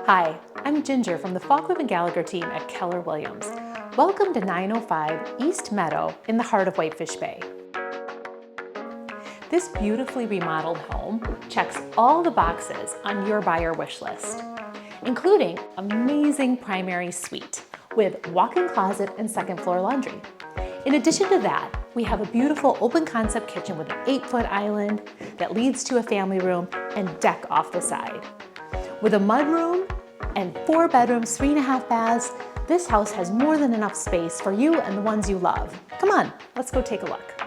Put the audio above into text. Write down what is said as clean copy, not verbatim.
Hi, I'm Ginger from the Falkland and Gallagher team at Keller Williams. Welcome to 905 East Meadow in the heart of Whitefish Bay. This beautifully remodeled home checks all the boxes on your buyer wish list, including amazing primary suite with walk-in closet and second floor laundry. In addition to that, we have a beautiful open concept kitchen with an 8-foot island that leads to a family room and deck off the side. With a mudroom and 4 bedrooms, 3.5 baths, this house has more than enough space for you and the ones you love. Come on, let's go take a look.